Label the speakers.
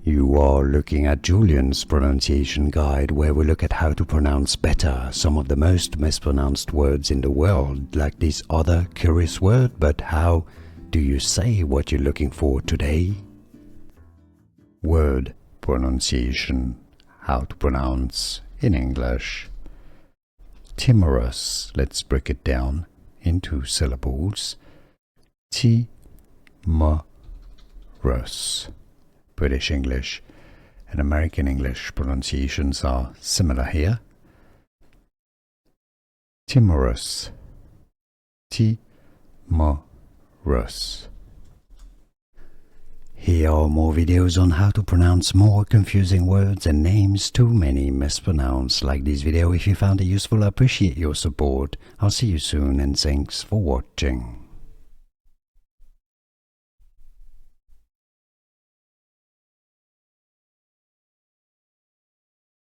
Speaker 1: You are looking at Julian's pronunciation guide, where we look at how to pronounce better some of the most mispronounced words in the world, like this other curious word. But how do you say what you're looking for today? Word pronunciation. How to pronounce in English. Timorous. Let's break it down into syllables. Timorous. British English and American English pronunciations are similar here. Timorous. Timorous. Here are more videos on how to pronounce more confusing words and names too many mispronounced. Like this video if you found it useful. I appreciate your support. I'll see you soon and thanks for watching.